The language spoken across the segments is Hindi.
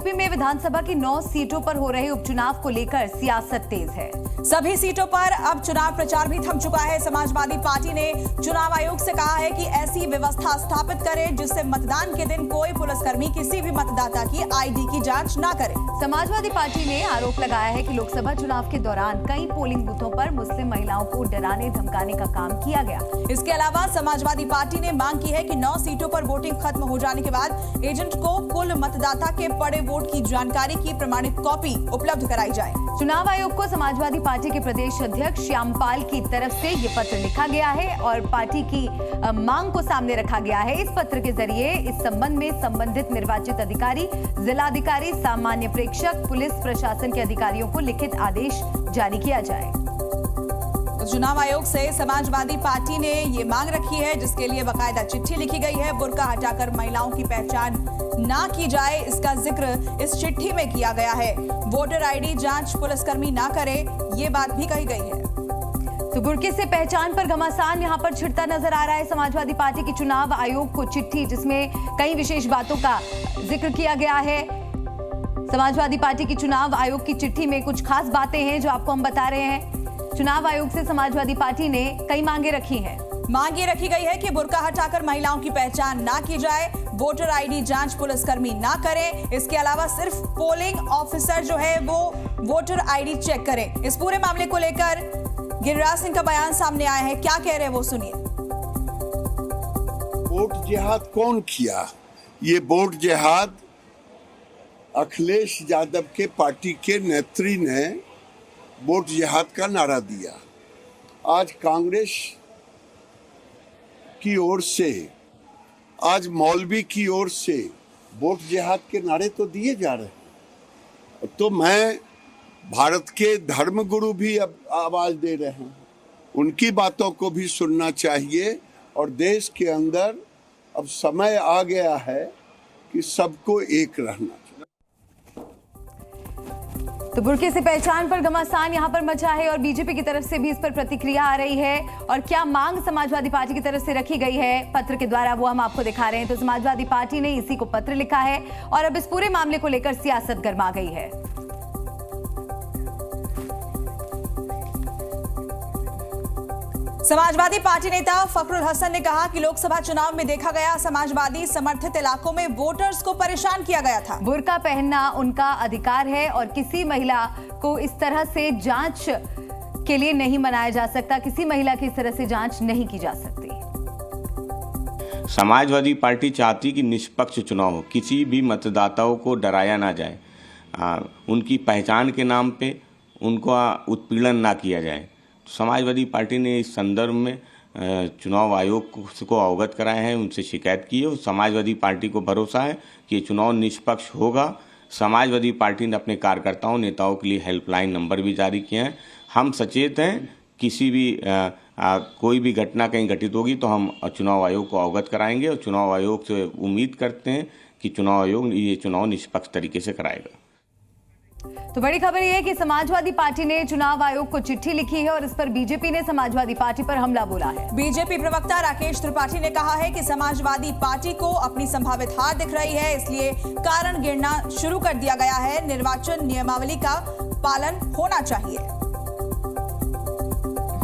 यूपी में विधानसभा की 9 सीटों पर हो रहे उपचुनाव को लेकर सियासत तेज है। सभी सीटों पर अब चुनाव प्रचार भी थम चुका है। समाजवादी पार्टी ने चुनाव आयोग से कहा है कि ऐसी व्यवस्था स्थापित करे जिससे मतदान के दिन कोई पुलिसकर्मी किसी भी मतदाता की आईडी की जांच न करे। समाजवादी पार्टी ने आरोप लगाया है कि लोकसभा चुनाव के दौरान कई पोलिंग बूथों पर मुस्लिम महिलाओं को डराने धमकाने का काम किया गया। इसके अलावा समाजवादी पार्टी ने मांग की है कि 9 सीटों पर वोटिंग खत्म हो जाने के बाद एजेंट को कुल मतदाता के पड़े वोट की जानकारी की प्रमाणित कॉपी उपलब्ध कराई जाए। चुनाव आयोग को समाजवादी पार्टी के प्रदेश अध्यक्ष श्यामपाल की तरफ से ये पत्र लिखा गया है और पार्टी की मांग को सामने रखा गया है। इस पत्र के जरिए इस संबंध में संबंधित निर्वाचित अधिकारी, जिलाधिकारी, सामान्य प्रेक्षक, पुलिस प्रशासन के अधिकारियों को लिखित आदेश जारी किया जाए। चुनाव आयोग से समाजवादी पार्टी ने ये मांग रखी है, जिसके लिए बाकायदा चिट्ठी लिखी गई है। बुर्का हटाकर महिलाओं की पहचान ना की जाए, इसका जिक्र इस चिट्ठी में किया गया है। वोटर आईडी जांच पुलिसकर्मी ना करे, ये बात भी कही गई है। तो बुर्के से पहचान पर घमासान यहां पर छिड़ता नजर आ रहा है। समाजवादी पार्टी की चुनाव आयोग को चिट्ठी, जिसमें कई विशेष बातों का जिक्र किया गया है। समाजवादी पार्टी की चुनाव आयोग की चिट्ठी में कुछ खास बातें हैं जो आपको हम बता रहे हैं। चुनाव आयोग से समाजवादी पार्टी ने कई मांगे रखी हैं। मांग ये रखी गई है कि बुर्का हटाकर महिलाओं की पहचान ना की जाए, वोटर आईडी जांच पुलिसकर्मी ना करें। इसके अलावा सिर्फ पोलिंग ऑफिसर जो है वो वोटर आईडी चेक करें। इस पूरे मामले को लेकर गिरिराज सिंह का बयान सामने आया है, क्या कह रहे हैं वो सुनिए। वोट जिहाद कौन किया? ये वोट जिहाद अखिलेश यादव के पार्टी के नेत्री ने वोट जिहाद का नारा दिया। आज कांग्रेस की ओर से, आज मौलवी की ओर से वोट जिहाद के नारे तो दिए जा रहे हैं। तो मैं भारत के धर्मगुरु भी अब आवाज दे रहे हैं, उनकी बातों को भी सुनना चाहिए। और देश के अंदर अब समय आ गया है कि सबको एक रहना। तो बुर्के से पहचान पर घमासान यहां पर मचा है और बीजेपी की तरफ से भी इस पर प्रतिक्रिया आ रही है। और क्या मांग समाजवादी पार्टी की तरफ से रखी गई है पत्र के द्वारा, वो हम आपको दिखा रहे हैं। तो समाजवादी पार्टी ने इसी को पत्र लिखा है और अब इस पूरे मामले को लेकर सियासत गर्मा गई है। समाजवादी पार्टी नेता फखरुल हसन ने कहा कि लोकसभा चुनाव में देखा गया समाजवादी समर्थित इलाकों में वोटर्स को परेशान किया गया था। बुर्का पहनना उनका अधिकार है और किसी महिला को इस तरह से जांच के लिए नहीं मनाया जा सकता, किसी महिला की इस तरह से जांच नहीं की जा सकती। समाजवादी पार्टी चाहती कि निष्पक्ष चुनाव हो, किसी भी मतदाताओं को डराया ना जाए, उनकी पहचान के नाम पे उनका उत्पीड़न ना किया जाए। समाजवादी पार्टी ने इस संदर्भ में चुनाव आयोग को अवगत कराया है, उनसे शिकायत की है। और समाजवादी पार्टी को भरोसा है कि ये चुनाव निष्पक्ष होगा। समाजवादी पार्टी ने अपने कार्यकर्ताओं, नेताओं के लिए हेल्पलाइन नंबर भी जारी किए हैं। हम सचेत हैं, किसी भी कोई भी घटना कहीं घटित होगी तो हम चुनाव आयोग को अवगत कराएंगे और चुनाव आयोग से उम्मीद करते हैं कि चुनाव आयोग ये चुनाव निष्पक्ष तरीके से कराएगा। तो बड़ी खबर यह है कि समाजवादी पार्टी ने चुनाव आयोग को चिट्ठी लिखी है और इस पर बीजेपी ने समाजवादी पार्टी पर हमला बोला है। बीजेपी प्रवक्ता राकेश त्रिपाठी ने कहा है कि समाजवादी पार्टी को अपनी संभावित हार दिख रही है, इसलिए कारण गिनना शुरू कर दिया गया है। निर्वाचन नियमावली का पालन होना चाहिए।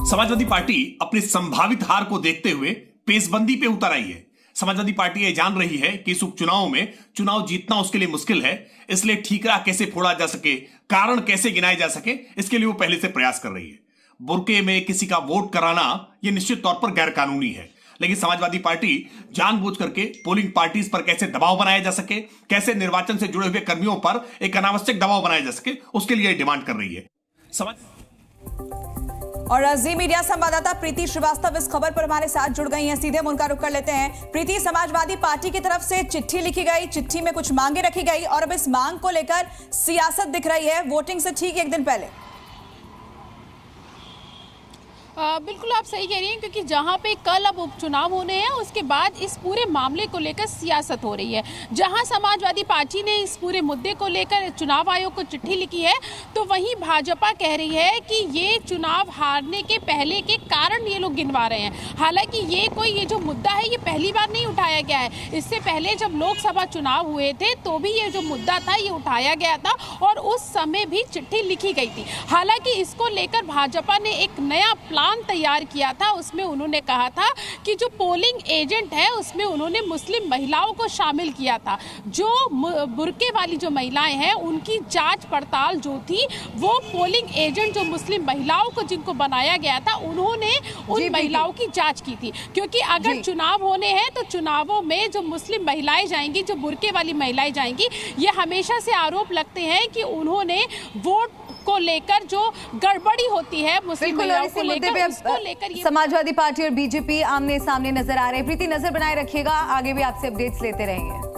समाजवादी पार्टी अपनी संभावित हार को देखते हुए पेशबंदी पे उतर आई है। समाजवादी पार्टी ये जान रही है कि इस उपचुनाव में चुनाव जीतना उसके लिए मुश्किल है, इसलिए ठीकरा कैसे फोड़ा जा सके, कारण कैसे गिनाए जा सके, इसके लिए वो पहले से प्रयास कर रही है। बुर्के में किसी का वोट कराना यह निश्चित तौर पर गैर कानूनी है, लेकिन समाजवादी पार्टी जानबूझ करके पोलिंग पार्टीज पर कैसे दबाव बनाया जा सके, कैसे निर्वाचन से जुड़े हुए कर्मियों पर एक अनावश्यक दबाव बनाया जा सके, उसके लिए डिमांड कर रही है। और जी मीडिया संवाददाता प्रीति श्रीवास्तव इस खबर पर हमारे साथ जुड़ गई हैं, सीधे हम उनका रुख कर लेते हैं। प्रीति, समाजवादी पार्टी की तरफ से चिट्ठी लिखी गई, चिट्ठी में कुछ मांगे रखी गई और अब इस मांग को लेकर सियासत दिख रही है वोटिंग से ठीक एक दिन पहले। बिल्कुल आप सही कह रही हैं, क्योंकि जहां पे कल अब उपचुनाव होने हैं उसके बाद इस पूरे मामले को लेकर सियासत हो रही है। जहां समाजवादी पार्टी ने इस पूरे मुद्दे को लेकर चुनाव आयोग को चिट्ठी लिखी है, तो वहीं भाजपा कह रही है कि ये चुनाव हारने के पहले के कारण ये लोग गिनवा रहे हैं। हालांकि ये जो मुद्दा है ये पहली बार नहीं उठाया गया है। इससे पहले जब लोकसभा चुनाव हुए थे तो भी ये जो मुद्दा था ये उठाया गया था और उस समय भी चिट्ठी लिखी गई थी। हालांकि इसको लेकर भाजपा ने एक नया प्लान तैयार किया था। उसमें उन्होंने कहा था कि जो पोलिंग एजेंट है उसमें उन्होंने मुस्लिम महिलाओं को शामिल किया था। जो बुर्के वाली जो महिलाएं हैं उनकी जांच पड़ताल जो थी वो पोलिंग एजेंट जो मुस्लिम महिलाओं को जिनको बनाया गया था उन्होंने उन महिलाओं की जांच की थी। क्योंकि अगर चुनाव होने हैं तो चुनावों में जो मुस्लिम महिलाएं जाएंगी, जो बुर्के वाली महिलाएं जाएंगी, ये हमेशा से आरोप लगते हैं कि उन्होंने वोट को लेकर जो गड़बड़ी होती है मुस्लिम महिलाओं को लेकर, उसको लेकर समाजवादी पार्टी और बीजेपी आमने सामने नजर आ रहे हैं। प्रीति, नजर बनाए रखिएगा, आगे भी आपसे अपडेट्स लेते रहेंगे।